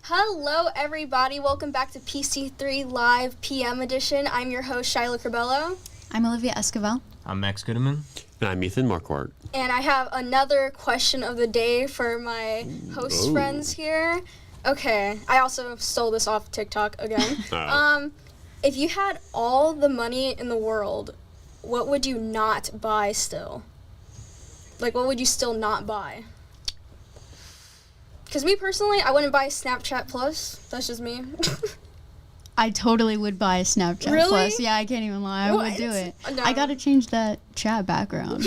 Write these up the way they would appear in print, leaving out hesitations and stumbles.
Hello, everybody. Welcome back to PC3 Live PM Edition. I'm your host, Shyla Corbello. I'm Olivia Esquivel. I'm Max Goodeman. And I'm Ethan Marquardt. And I have another question of the day for my host friends here. Okay, I also stole this off TikTok again. If you had all the money in the world, what would you not buy still? Like, what would you still not buy? Because me personally, I wouldn't buy Snapchat Plus. That's just me. I totally would buy a Snapchat Really? Plus. Yeah, I can't even lie. I would do it. No. I gotta change that chat background.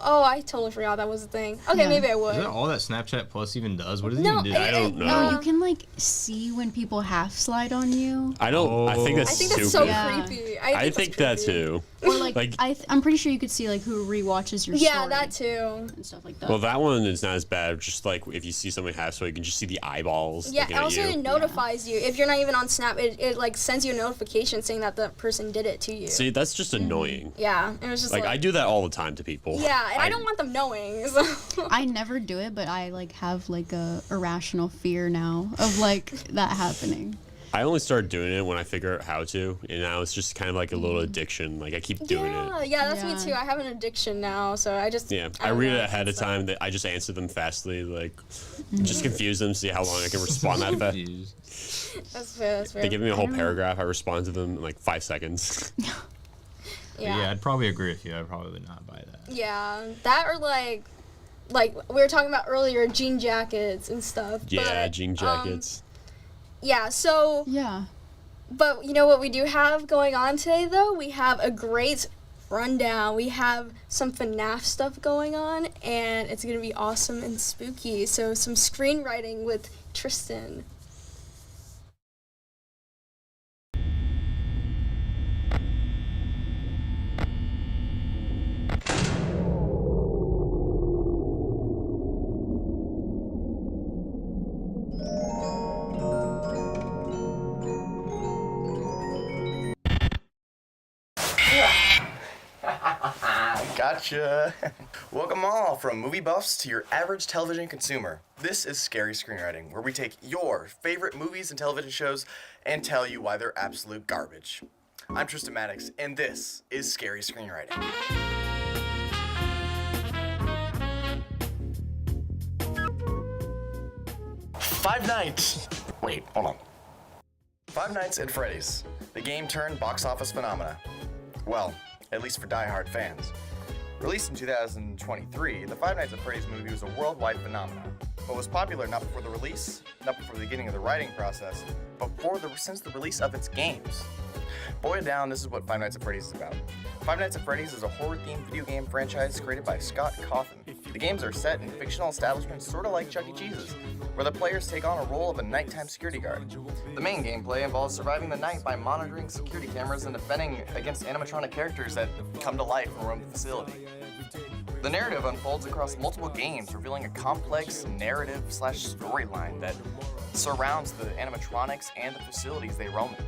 Oh, I totally forgot that was a thing. Okay, Yeah. maybe I would. Is that all that Snapchat Plus even does? What does it No, even do? I don't know. Oh, you can like see when people half slide on you. I think that's I think that's stupid. so Yeah. creepy. I think that creepy. too. Or like, Like- I'm pretty sure you could see like who rewatches your Yeah, story that too. and stuff like that. Well, that one is not as bad. Just like if you see somebody half, so you can just see the eyeballs. Yeah, looking at also you. it notifies you. If you're not even on Snap, it like sends you a notification saying that the person did it to you. See, that's just annoying. Yeah, it was just Like I do that all the time to people. Yeah, and I don't want them knowing. So. I never do it, but I like have like a irrational fear now of like that happening. I only started doing it when I figure out how to, and now it's just kind of like a little addiction. Like I keep doing it. Yeah, that's me Yeah. too. I have an addiction now, so I just I don't read know, it ahead of so- time. That I just answer them fastly, like just confuse them, see how long I can respond that fast. That's fair. That's fair. They give me a whole paragraph. I respond to them in like 5 seconds. Yeah, I'd probably agree with you. I'd probably not buy that. Yeah, that or like we were talking about earlier, jean jackets and stuff. Yeah, but, jean jackets. Yeah, so, Yeah. but you know what we do have going on today, though? We have a great rundown. We have some FNAF stuff going on, and it's going to be awesome and spooky. So, some screenwriting with Tristan. Gotcha! Welcome all from movie buffs to your average television consumer. This is Scary Screenwriting, where we take your favorite movies and television shows and tell you why they're absolute garbage. I'm Tristan Maddox, and this is Scary Screenwriting. Five Nights at Freddy's, the game turned box office phenomena. Well, at least for die-hard fans. Released in 2023, the Five Nights at Freddy's movie was a worldwide phenomenon, but was popular not before the release, not before the beginning of the writing process, but since the release of its games. Boiled down, this is what Five Nights at Freddy's is about. Five Nights at Freddy's is a horror-themed video game franchise created by Scott Cawthon. The games are set in fictional establishments sort of like Chuck E. Cheese's, where the players take on a role of a nighttime security guard. The main gameplay involves surviving the night by monitoring security cameras and defending against animatronic characters that come to life and roam the facility. The narrative unfolds across multiple games, revealing a complex narrative/storyline that surrounds the animatronics and the facilities they roam in.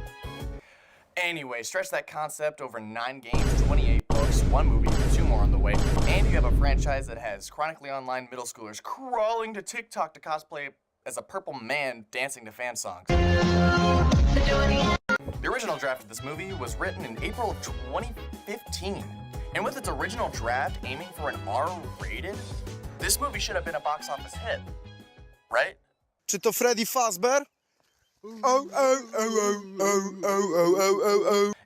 Anyway, stretch that concept over 9 games, 28 books, 1 movie, 2 more on the way, and you have a franchise that has chronically online middle schoolers crawling to TikTok to cosplay as a purple man dancing to fan songs. The original draft of this movie was written in April of 2015, and with its original draft aiming for an R-rated, this movie should have been a box office hit, right? Czy to Freddy Fazbear?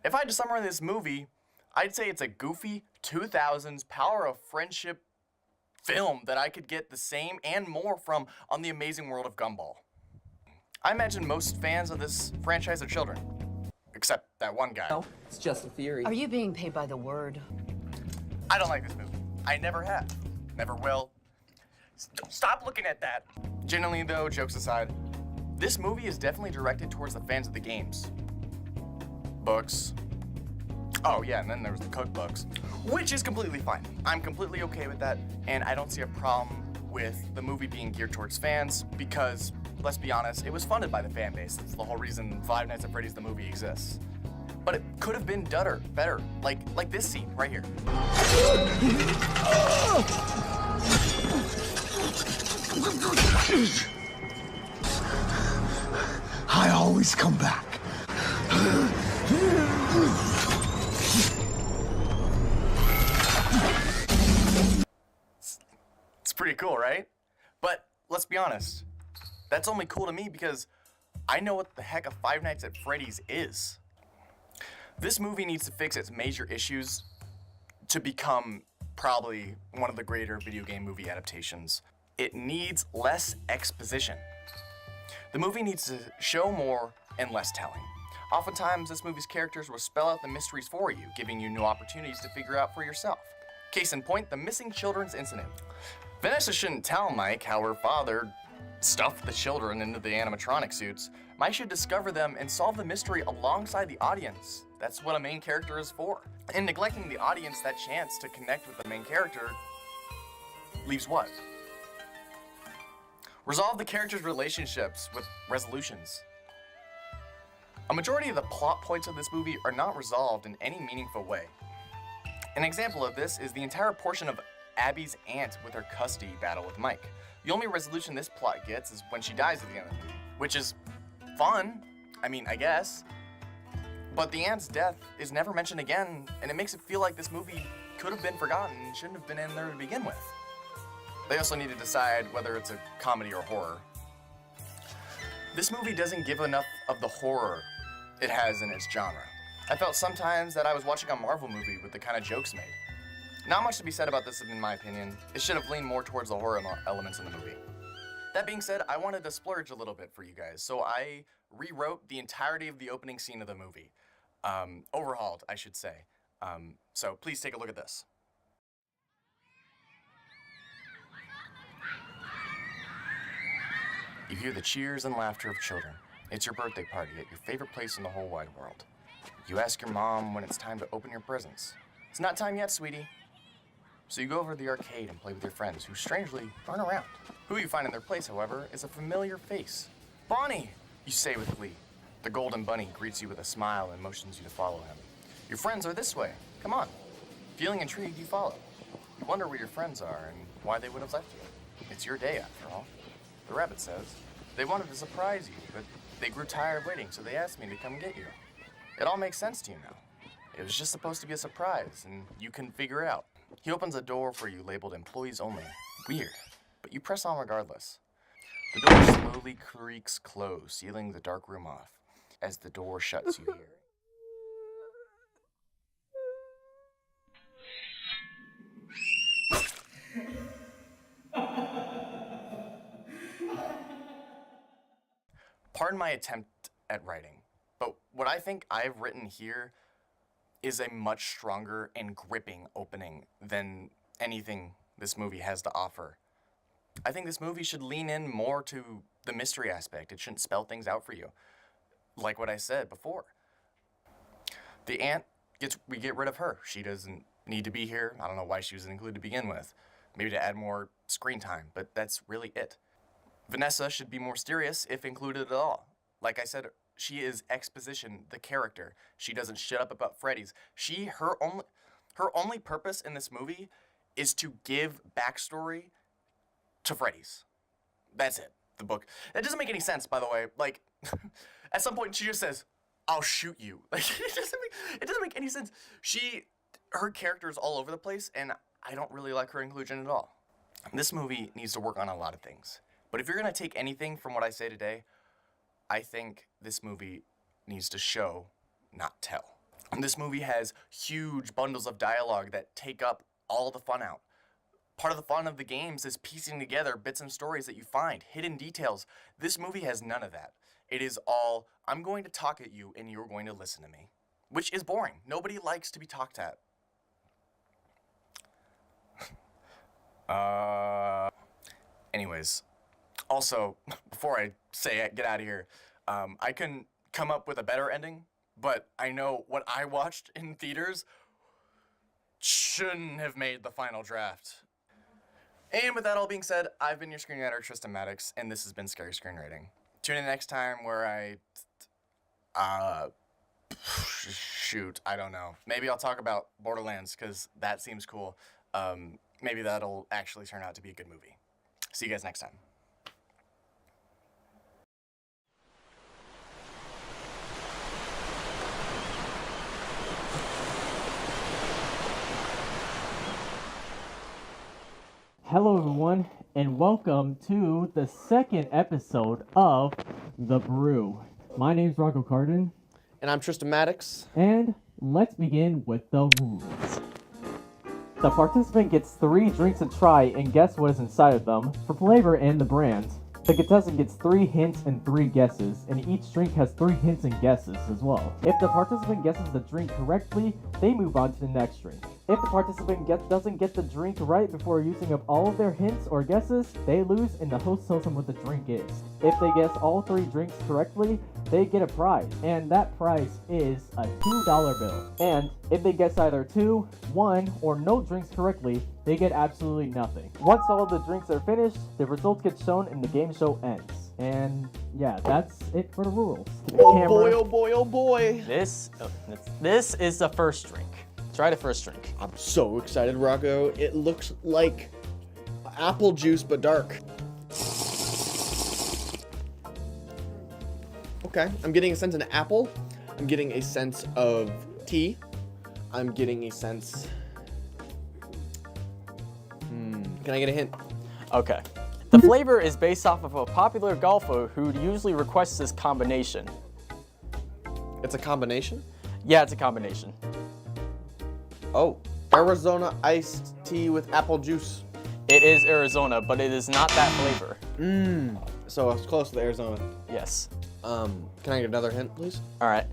If I had to summarize this movie, I'd say it's a goofy 2000s power of friendship film that I could get the same and more from on The Amazing World of Gumball. I imagine most fans of this franchise are children, except that one guy. No, it's just a theory. Are you being paid by the word? I don't like this movie. I never have. Never will. Stop looking at that. Generally though, jokes aside, this movie is definitely directed towards the fans of the games. Books. Oh yeah, and then there's the cookbooks, which is completely fine. I'm completely okay with that, and I don't see a problem with the movie being geared towards fans because, let's be honest, it was funded by the fan base. That's the whole reason Five Nights at Freddy's the movie exists. But it could have been better, like this scene right here. always come back. It's pretty cool, right? But let's be honest, that's only cool to me because I know what the heck a Five Nights at Freddy's is. This movie needs to fix its major issues to become probably one of the greater video game movie adaptations. It needs less exposition. The movie needs to show more and less telling. Oftentimes, this movie's characters will spell out the mysteries for you, giving you new opportunities to figure out for yourself. Case in point, the missing children's incident. Vanessa shouldn't tell Mike how her father stuffed the children into the animatronic suits. Mike should discover them and solve the mystery alongside the audience. That's what a main character is for. And neglecting the audience that chance to connect with the main character leaves what? Resolve the characters' relationships with resolutions. A majority of the plot points of this movie are not resolved in any meaningful way. An example of this is the entire portion of Abby's aunt with her custody battle with Mike. The only resolution this plot gets is when she dies at the end of the movie, which is fun, I guess. But the aunt's death is never mentioned again, and it makes it feel like this movie could have been forgotten and shouldn't have been in there to begin with. They also need to decide whether it's a comedy or horror. This movie doesn't give enough of the horror it has in its genre. I felt sometimes that I was watching a Marvel movie with the kind of jokes made. Not much to be said about this in my opinion. It should have leaned more towards the horror elements in the movie. That being said, I wanted to splurge a little bit for you guys, so I rewrote the entirety of the opening scene of the movie. Overhauled, I should say. So please take a look at this. You hear the cheers and laughter of children. It's your birthday party at your favorite place in the whole wide world. You ask your mom when it's time to open your presents. It's not time yet, sweetie. So you go over to the arcade and play with your friends who strangely aren't around. Who you find in their place, however, is a familiar face. Bonnie, you say with glee. The golden bunny greets you with a smile and motions you to follow him. Your friends are this way. Come on. Feeling intrigued, you follow. You wonder where your friends are and why they would have left you. It's your day, after all. The rabbit says, they wanted to surprise you, but they grew tired of waiting, so they asked me to come get you. It all makes sense to you now. It was just supposed to be a surprise, and you couldn't figure it out. He opens a door for you labeled employees only. Weird, but you press on regardless. The door slowly creaks closed, sealing the dark room off. As the door shuts, you hear. Pardon my attempt at writing, but what I think I've written here is a much stronger and gripping opening than anything this movie has to offer. I think this movie should lean in more to the mystery aspect. It shouldn't spell things out for you. Like what I said before. The aunt, we get rid of her. She doesn't need to be here. I don't know why she was included to begin with. Maybe to add more screen time, but that's really it. Vanessa should be more mysterious if included at all. Like I said, she is exposition, the character. She doesn't shut up about Freddy's. Her only purpose in this movie is to give backstory to Freddy's. That's it. The book. That doesn't make any sense, by the way. Like, at some point she just says, "I'll shoot you." Like, it doesn't make any sense. Her character is all over the place, and I don't really like her inclusion at all. This movie needs to work on a lot of things. But if you're gonna take anything from what I say today, I think this movie needs to show, not tell. And this movie has huge bundles of dialogue that take up all the fun out. Part of the fun of the games is piecing together bits and stories that you find, hidden details. This movie has none of that. It is all, I'm going to talk at you and you're going to listen to me. Which is boring. Nobody likes to be talked at. Anyways. Also, before I say get out of here, I couldn't come up with a better ending, but I know what I watched in theaters shouldn't have made the final draft. And with that all being said, I've been your screenwriter, Tristan Maddox, and this has been Scary Screenwriting. Tune in next time where shoot, I don't know. Maybe I'll talk about Borderlands, because that seems cool. Maybe that'll actually turn out to be a good movie. See you guys next time. Hello, everyone, and welcome to the second episode of The Brew. My name's Rocco Carden, And I'm Tristan Maddox. and let's begin with the rules. The participant gets 3 drinks to try and guess what is inside of them for flavor and the brand. The contestant gets 3 hints and 3 guesses, and each drink has 3 hints and guesses as well. If the participant guesses the drink correctly, they move on to the next drink. If the participant doesn't get the drink right before using up all of their hints or guesses, they lose and the host tells them what the drink is. If they guess all 3 drinks correctly, they get a prize, and that prize is a $2 bill. And if they guess either 2, 1, or no drinks correctly, they get absolutely nothing. Once all of the drinks are finished, the results get shown and the game show ends. And yeah, that's it for the rules. Oh boy, oh boy, oh boy. This is the first drink. Try the first drink. I'm so excited, Rocco. It looks like apple juice, but dark. Okay, I'm getting a sense of apple. I'm getting a sense of tea. I'm getting a sense... Can I get a hint? Okay. The flavor is based off of a popular golfer who usually requests this combination. It's a combination? Yeah, it's a combination. Oh, Arizona iced tea with apple juice. It is Arizona, but it is not that flavor. So it's close to Arizona. Yes. Can I get another hint, please? All right.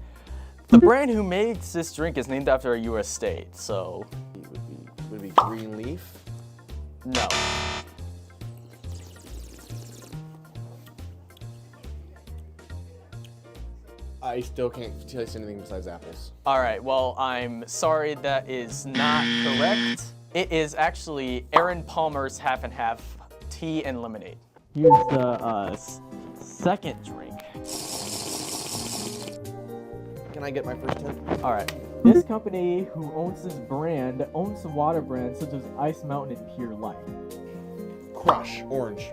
The brand who makes this drink is named after a U.S. state, so... Would it be Green Leaf? No. I still can't taste anything besides apples. All right, well, I'm sorry that is not correct. It is actually Aaron Palmer's Half and Half tea and lemonade. Here's the second drink. Can I get my first hint? All right. This company who owns this brand owns some water brands such as Ice Mountain and Pure Life. Crush, orange.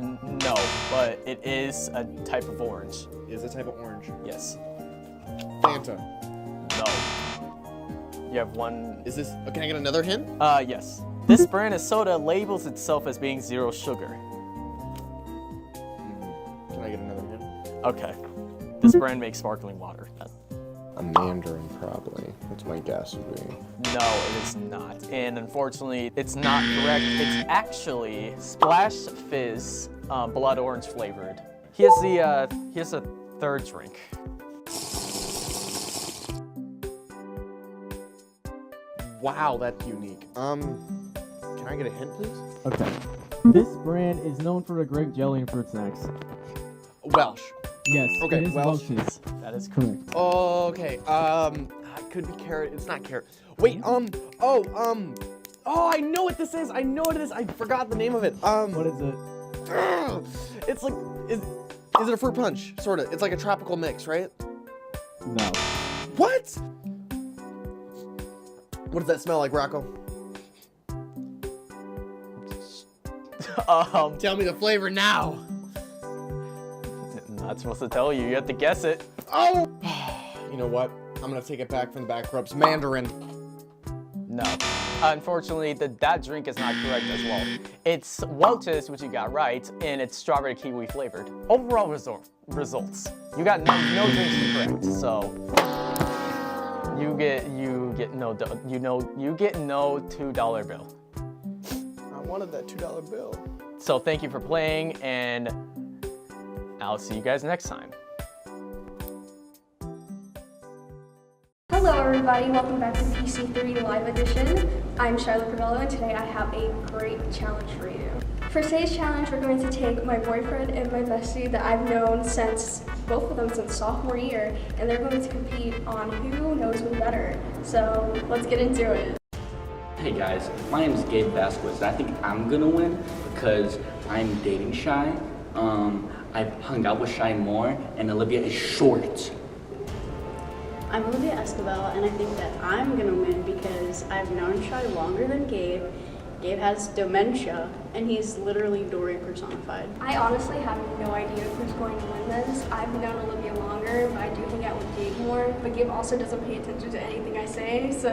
No, but it is a type of orange. Is a type of orange. Yes. Fanta. No. You have one. Is this, can I get another hint? Yes. This brand of soda labels itself as being 0 sugar. Can I get another hint? Okay. This brand makes sparkling water. A Mandarin, probably. That's my guess would be. No, it is not. And unfortunately, it's not correct. It's actually Splash Fizz Blood Orange flavored. Here's the third drink. Wow, that's unique. Can I get a hint, please? Okay. This brand is known for the grape jelly and fruit snacks. Welsh. Yes, Okay, it is Welsh. Welch's. That is Correct. Oh, okay. It could be carrot. It's not carrot. Wait, oh, I know what this is. I know what it is. I forgot the name of it. What is it? It's like, is it a fruit punch? Sorta. It's like a tropical mix, right? No. What? What does that smell like, Rocco? Tell me the flavor now. Not supposed to tell you. You have to guess it. Oh! You know what? I'm gonna take it back from the back rubs. Mandarin. No. Unfortunately, that drink is not correct as well. It's Welch's, which you got right, and it's strawberry kiwi flavored. Overall results. You got no drinks correct, so you get no $2 bill. I wanted that $2 bill. So thank you for playing, and I'll see you guys next time. Hello everybody, welcome back to PC3 Live Edition. I'm Charlotte Cavello and today I have a great challenge for you. For today's challenge, we're going to take my boyfriend and my bestie that I've known since, both of them since sophomore year, and they're going to compete on who knows who better. So let's get into it. Hey guys, my name is Gabe Vasquez, and I think I'm gonna win because I'm dating Shy. I've hung out with Shy more, and Olivia is short. I'm Olivia Escobar, and I think that I'm gonna win because I've known Shy longer than Gabe. Gabe has dementia, and he's literally Dory personified. I honestly have no idea who's going to win this. I've known Olivia longer, but I do hang out with Gabe more. But Gabe also doesn't pay attention to anything I say, so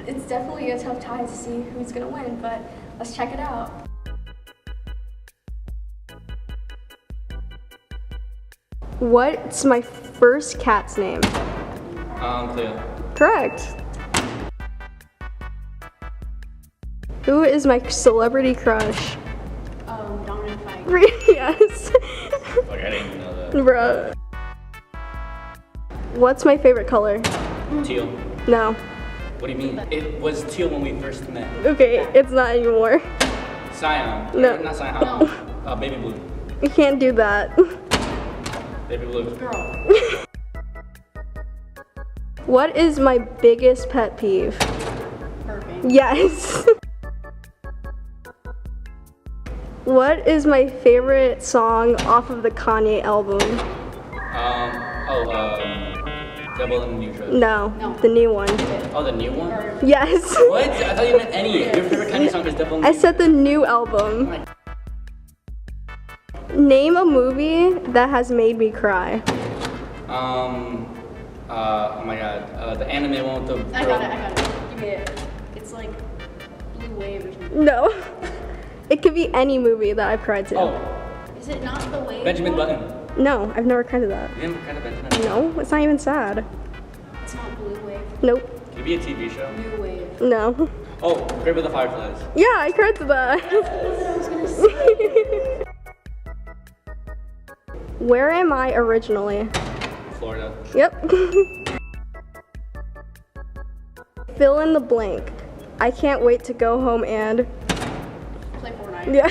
it's definitely a tough tie to see who's gonna win, but let's check it out. What's my first cat's name? Cleo. Correct. Who is my celebrity crush? Dominic Fike. Yes. Like, I didn't even know that. Bruh. What's my favorite color? Teal. No. What do you mean? It was teal when we first met. Okay, it's not anymore. Cyan. No. Not cyan. Baby blue. You can't do that. Baby blue. Girl. What is my biggest pet peeve? Burping. Yes. What is my favorite song off of the Kanye album? Devil in the New Dress. No, No. the new one. Oh, the new one? Yes. What? I thought you meant any. Your favorite Kanye song is Devil in the I New said the new album. Name a movie that has made me cry. Oh my god. The anime one with the I girl. got it. Give me it. It's like Blue Wave or something. No. It could be any movie that I've cried to. Oh, Is it not the Wave? Benjamin one? Button. No, I've never cried to that. You never kind of Benjamin? No, it's not even sad. It's not Blue Wave. Nope. Could it be a TV show? New Wave. No. Oh, Grave of the Fireflies. Yeah, I cried to that. Where am I originally? Florida. Yep. Fill in the blank. I can't wait to go home and... Play Fortnite. Yeah.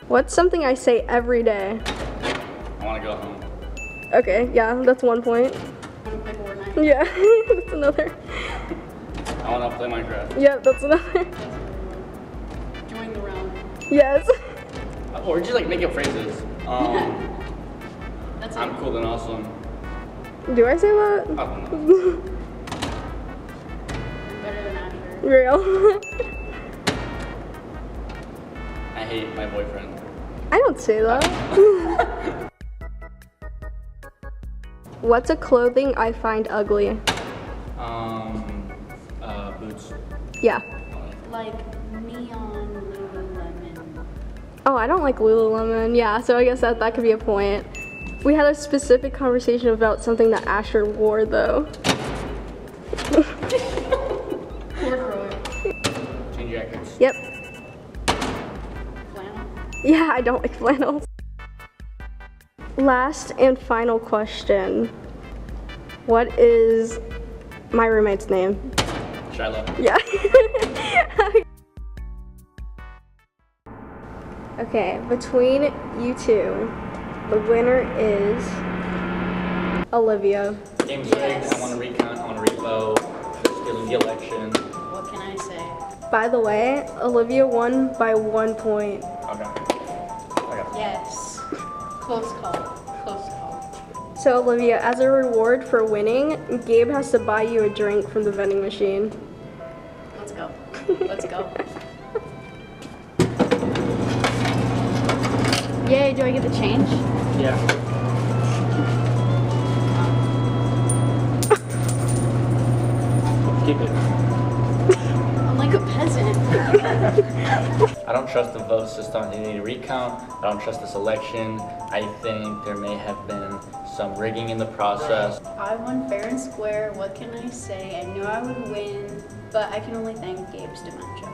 What's something I say every day? I want to go home. Okay, yeah, that's 1 point. I want to play Fortnite. Yeah, that's another. I want to play Minecraft. Yep, that's another. Join the round. Yes. Or just like make up phrases. That's it. I'm cool and awesome. Do I say that? I don't know. Better than Asher. Real. I hate my boyfriend. I don't say that. What's a clothing I find ugly? Boots. Yeah. Like neon Lululemon. Oh, I don't like Lululemon. Yeah, so I guess that could be a point. We had a specific conversation about something that Asher wore, though. Corduroy. Jean jackets. Yep. Flannel. Yeah, I don't like flannels. Last and final question. What is my roommate's name? Shiloh. Yeah. Okay, between you two, the winner is Olivia. Game's rigged. I want to recount. I want to revote. Stealing the election. What can I say? By the way, Olivia won by 1 point. Okay. Yes. Close call. Close call. So Olivia, as a reward for winning, Gabe has to buy you a drink from the vending machine. Let's go. Let's go. Yay, do I get the change? Yeah. Keep it. I'm like a peasant. I don't trust the vote system. They need a recount. I don't trust this election. I think there may have been some rigging in the process. I won fair and square. What can I say? I knew I would win, but I can only thank Gabe's dementia.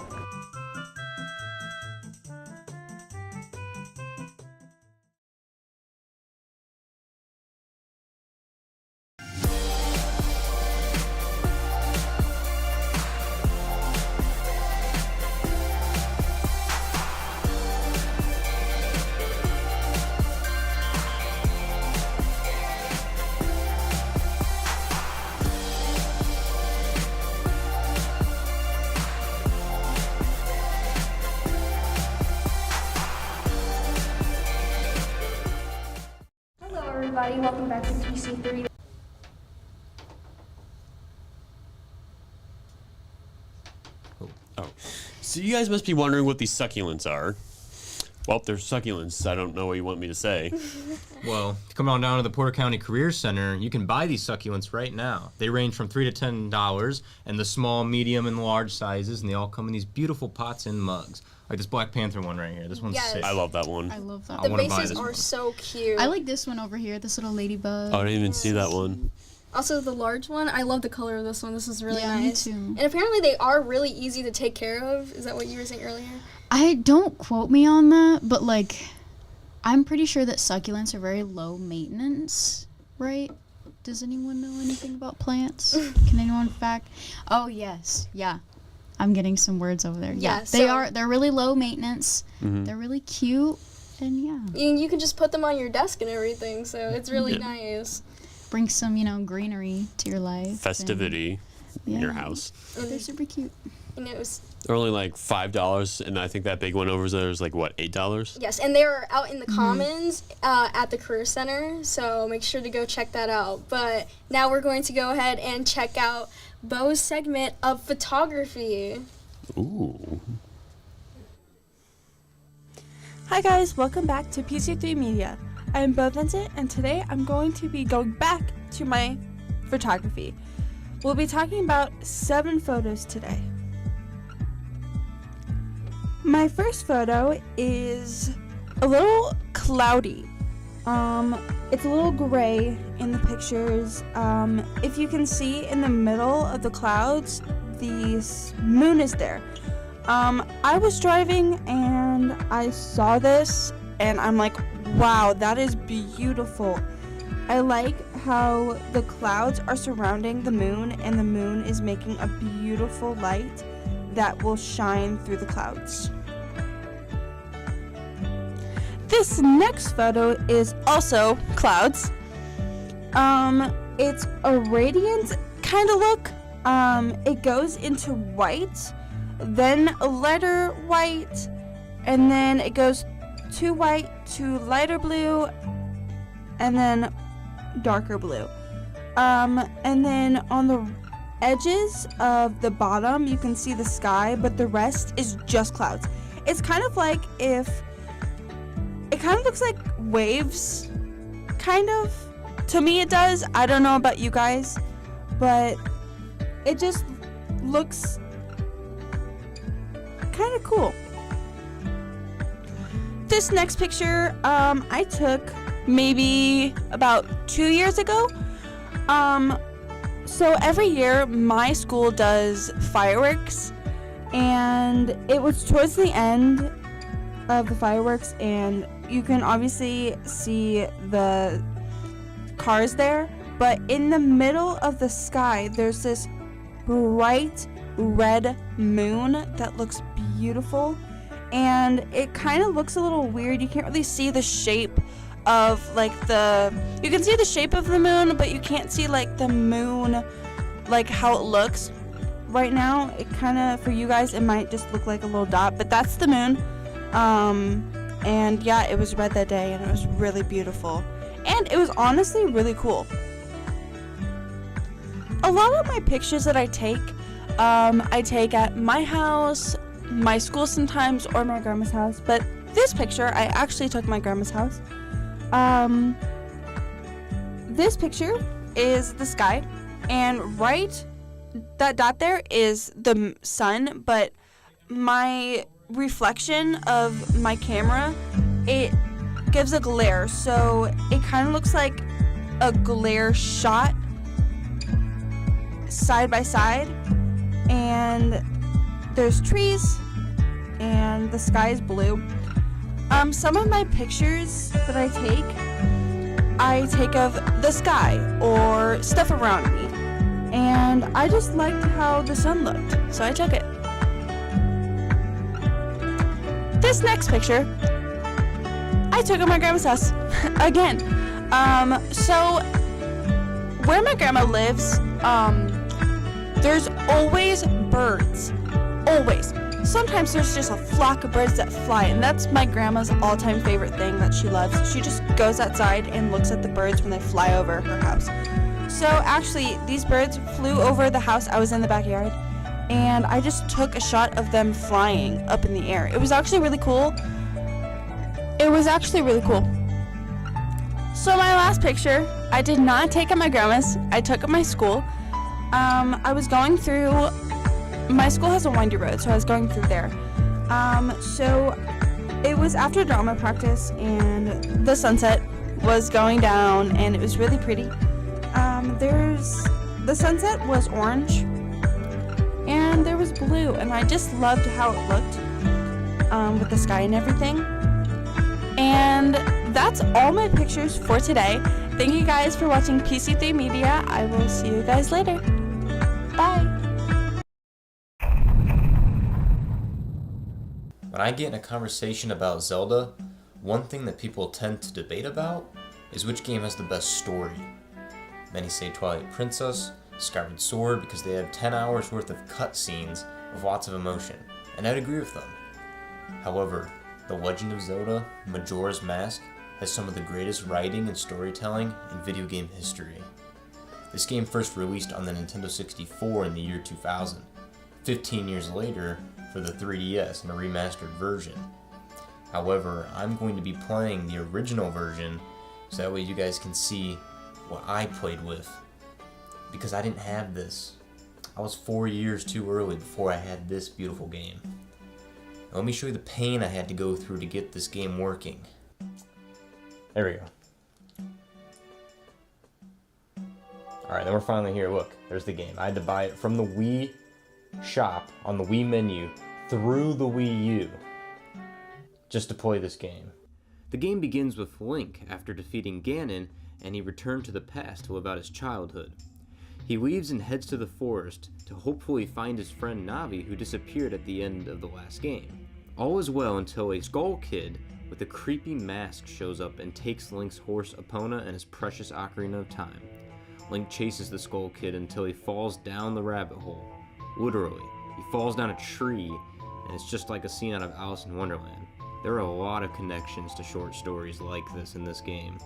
Hello everybody, welcome back to PC3. Oh, so you guys must be wondering what these succulents are. Well, there's succulents. I don't know what you want me to say. Well, come on down to the Porter County Career Center. You can buy these succulents right now. They range from $3 to $10, and the small, medium, and large sizes, and they all come in these beautiful pots and mugs. Like this Black Panther one right here. This one's sick. I love that one. I love that. The vases are so cute. I like this one over here, this little ladybug. Oh, I didn't even see that one. Also, the large one, I love the color of this one. This is really nice. Me too. And apparently they are really easy to take care of. Is that what you were saying earlier? I don't quote me on that, but like, I'm pretty sure that succulents are very low maintenance, right? Does anyone know anything about plants? Can anyone fact? Oh yes, yeah. I'm getting some words over there. Yeah, they're really low maintenance. Mm-hmm. They're really cute, and yeah. You can just put them on your desk and everything, so it's really nice. Bring some, greenery to your life. Festivity in your house. And they're super cute. And it was They're only like $5, and I think that big one over there is like what, $8? yes, and they're out in the Commons at the Career Center, so make sure to go check that out. But now we're going to go ahead and check out Bo's segment of photography. Ooh. Hi guys, welcome back to PC3 Media. I am Bo Vincent, and today I'm going to be going back to my photography. We'll be talking about 7 photos today. My first photo is a little cloudy. It's a little gray in the pictures. If you can see in the middle of the clouds, the moon is there. I was driving and I saw this and I'm like, wow, that is beautiful. I like how the clouds are surrounding the moon and the moon is making a beautiful light that will shine through the clouds. This next photo is also clouds. It's a radiant kind of look. It goes into white, then a lighter white, and then it goes to white to lighter blue, and then darker blue. And then on the edges of the bottom you can see the sky, but the rest is just clouds. It's kind of like it kind of looks like waves, kind of. To me it does. I don't know about you guys, but it just looks kind of cool. This next picture I took maybe about 2 years ago. So every year my school does fireworks, and it was towards the end of the fireworks, and you can obviously see the cars there, but in the middle of the sky there's this bright red moon that looks beautiful, and it kind of looks a little weird. You can't really see the shape of you can see the shape of the moon, but you can't see like the moon, like how it looks right now. It kind of, for you guys, it might just look like a little dot, but that's the moon. And yeah, it was red that day and it was really beautiful, and it was honestly really cool. A lot of my pictures that I take at my house, my school sometimes, or my grandma's house, but this picture I actually took at my grandma's house. This picture is the sky, and right, that dot there is the sun, but my reflection of my camera, it gives a glare, so it kind of looks like a glare shot side by side, and there's trees and the sky is blue. Some of my pictures that I take of the sky or stuff around me, and I just liked how the sun looked, so I took it. This next picture I took at my grandma's house again. So where my grandma lives, there's always birds, always. Sometimes there's just a flock of birds that fly, and that's my grandma's all-time favorite thing that she loves. She just goes outside and looks at the birds when they fly over her house. So actually, these birds flew over the house. I was in the backyard, and I just took a shot of them flying up in the air. It was actually really cool. it was actually really cool. So my last picture, I did not take at my grandma's. I took at my school. I was going through, my school has a windy road, so I was going through there. So it was after drama practice, and the sunset was going down, and it was really pretty. The sunset was orange, and there was blue, and I just loved how it looked with the sky and everything. And that's all my pictures for today. Thank you guys for watching PC3 Media. I will see you guys later. Bye. When I get in a conversation about Zelda, one thing that people tend to debate about is which game has the best story. Many say Twilight Princess, Skyward Sword because they have 10 hours worth of cutscenes with lots of emotion, and I'd agree with them. However, The Legend of Zelda: Majora's Mask has some of the greatest writing and storytelling in video game history. This game first released on the Nintendo 64 in the year 2000, 15 years later for the 3DS in a remastered version. However, I'm going to be playing the original version so that way you guys can see what I played with, because I didn't have this. I was 4 years too early before I had this beautiful game. Now let me show you the pain I had to go through to get this game working. There we go. Alright, then we're finally here. Look, there's the game. I had to buy it from the Wii shop on the Wii menu through the Wii U just to play this game. The game begins with Link after defeating Ganon, and he returned to the past to live out his childhood. He leaves and heads to the forest to hopefully find his friend Navi, who disappeared at the end of the last game. All is well until a Skull Kid with a creepy mask shows up and takes Link's horse Epona and his precious Ocarina of Time. Link chases the Skull Kid until he falls down the rabbit hole. Literally, he falls down a tree, and it's just like a scene out of Alice in Wonderland. There are a lot of connections to short stories like this in this game,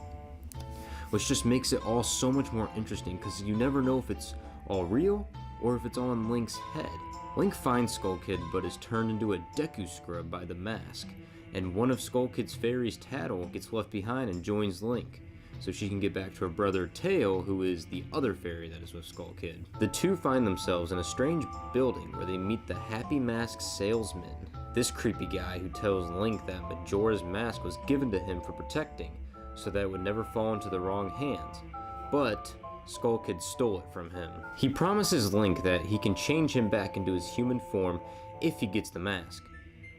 which just makes it all so much more interesting because you never know if it's all real or if it's all in Link's head. Link finds Skull Kid but is turned into a Deku Scrub by the mask, and one of Skull Kid's fairies, Tattle, gets left behind and joins Link, so she can get back to her brother Tail, who is the other fairy that is with Skull Kid. The two find themselves in a strange building where they meet the Happy Mask Salesman, this creepy guy who tells Link that Majora's Mask was given to him for protecting, so that it would never fall into the wrong hands, but Skull Kid stole it from him. He promises Link that he can change him back into his human form if he gets the mask.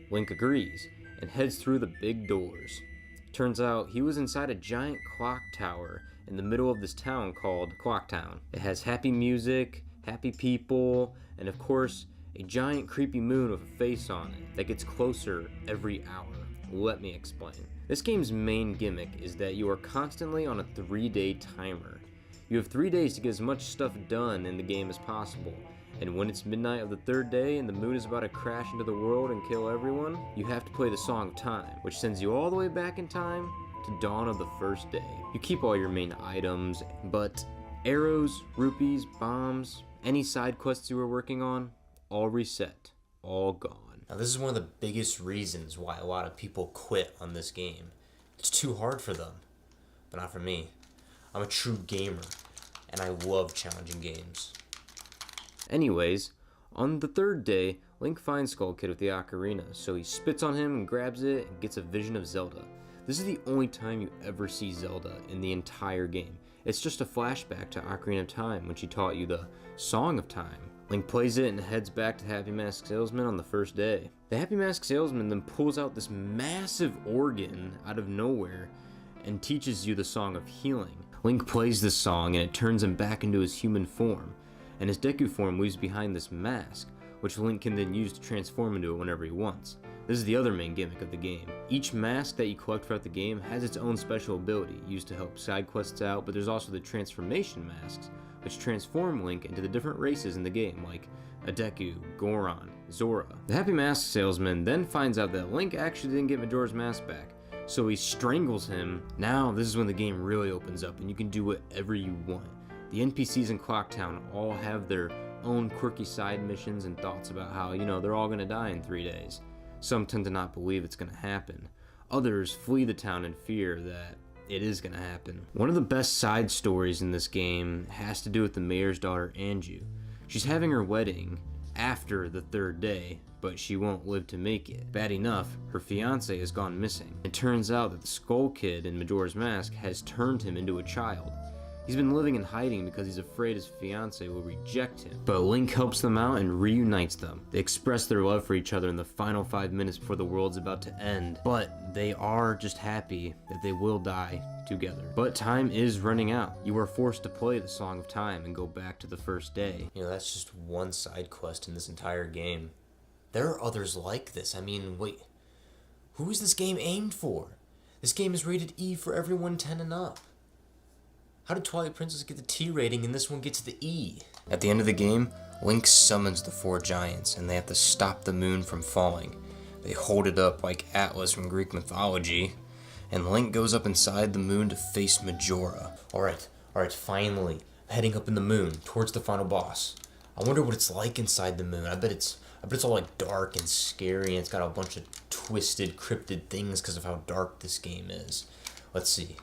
Link agrees and heads through the big doors. Turns out he was inside a giant clock tower in the middle of this town called Clock Town. It has happy music, happy people, and of course, a giant creepy moon with a face on it that gets closer every hour. Let me explain. This game's main gimmick is that you are constantly on a 3-day timer. You have 3 days to get as much stuff done in the game as possible, and when it's midnight of the 3rd day and the moon is about to crash into the world and kill everyone, you have to play the Song of Time, which sends you all the way back in time to dawn of the 1st day. You keep all your main items, but arrows, rupees, bombs, any side quests you were working on, all reset, all gone. Now this is one of the biggest reasons why a lot of people quit on this game. It's too hard for them, but not for me. I'm a true gamer, and I love challenging games. Anyways, on the 3rd day, Link finds Skull Kid with the ocarina, so he spits on him and grabs it and gets a vision of Zelda. This is the only time you ever see Zelda in the entire game. It's just a flashback to Ocarina of Time when she taught you the Song of Time. Link plays it and heads back to Happy Mask Salesman on the 1st day. The Happy Mask Salesman then pulls out this massive organ out of nowhere and teaches you the Song of Healing. Link plays this song and it turns him back into his human form, and his Deku form leaves behind this mask, which Link can then use to transform into it whenever he wants. This is the other main gimmick of the game. Each mask that you collect throughout the game has its own special ability, used to help side quests out, but there's also the transformation masks, which transform Link into the different races in the game, like a Deku, Goron, Zora. The Happy Mask Salesman then finds out that Link actually didn't get Majora's Mask back, so he strangles him. Now this is when the game really opens up and you can do whatever you want. The NPCs in Clock Town all have their own quirky side missions and thoughts about how, they're all gonna die in 3 days. Some tend to not believe it's gonna happen. Others flee the town in fear that it is gonna happen. One of the best side stories in this game has to do with the mayor's daughter, Anju. She's having her wedding after the 3rd day, but she won't live to make it. Bad enough, her fiance has gone missing. It turns out that the Skull Kid in Majora's Mask has turned him into a child. He's been living in hiding because he's afraid his fiance will reject him. But Link helps them out and reunites them. They express their love for each other in the final 5 minutes before the world's about to end. But they are just happy that they will die together. But time is running out. You are forced to play the Song of Time and go back to the first day. You know, that's just one side quest in this entire game. There are others like this. I mean, wait. Who is this game aimed for? This game is rated E for everyone 10 and up. How did Twilight Princess get the T rating and this one gets the E? At the end of the game, Link summons the 4 giants and they have to stop the moon from falling. They hold it up like Atlas from Greek mythology, and Link goes up inside the moon to face Majora. Alright, finally, heading up in the moon towards the final boss. I wonder what it's like inside the moon. I bet it's all like dark and scary, and it's got a bunch of twisted, cryptid things because of how dark this game is. Let's see.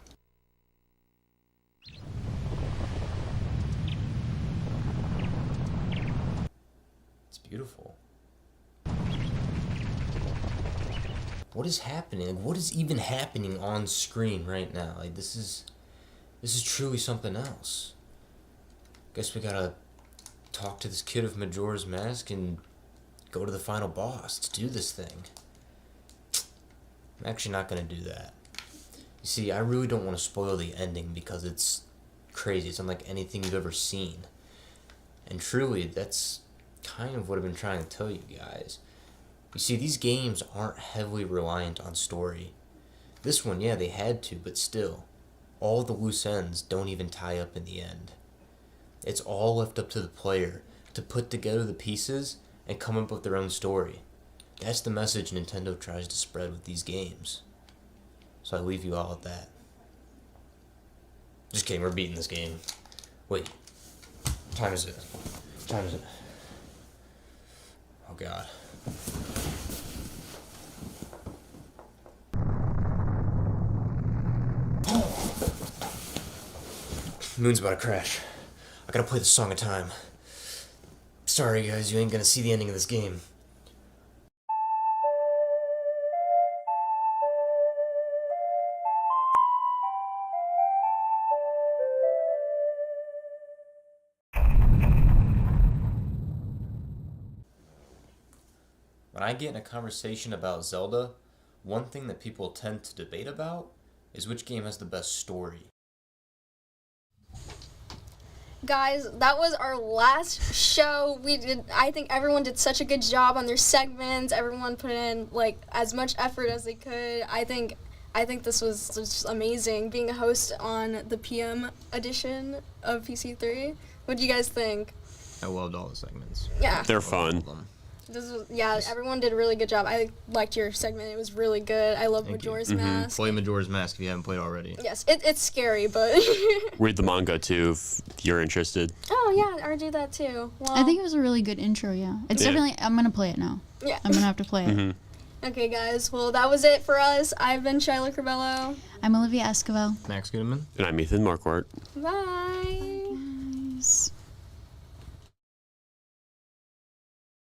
Beautiful. What is happening? Like, what is even happening on screen right now? Like, this is truly something else. Guess we gotta talk to this kid of Majora's Mask and go to the final boss to do this thing. I'm actually not gonna do that. You see, I really don't want to spoil the ending because it's crazy. It's unlike anything you've ever seen. And truly, that's kind of what I've been trying to tell you guys. You see, these games aren't heavily reliant on story. This one, yeah, they had to, but still, all the loose ends don't even tie up in the end. It's all left up to the player to put together the pieces and come up with their own story. That's the message Nintendo tries to spread with these games. So I leave you all at that. Just kidding, we're beating this game. Wait, what time is it? What time is it? Oh god. Moon's about to crash. I gotta play the Song of Time. Sorry guys, you ain't gonna see the ending of this game. When I get in a conversation about Zelda, one thing that people tend to debate about is which game has the best story. Guys, that was our last show. I think everyone did such a good job on their segments. Everyone put in like as much effort as they could. I think this was just amazing being a host on the PM edition of PC3. What do you guys think? I loved all the segments. Yeah. They're fun. Everyone did a really good job. I liked your segment. It was really good. I love Majora's Mask. Play Majora's Mask if you haven't played already. Yes, it's scary, but... Read the manga too if you're interested. Oh, yeah, or do that too. Well, I think it was a really good intro, yeah. It's definitely... I'm going to play it now. Yeah. I'm going to have to play it. Okay, guys. Well, that was it for us. I've been Shiloh Corbello. I'm Olivia Escobar. Max Goodman. And I'm Ethan Marquardt. Bye. Guys.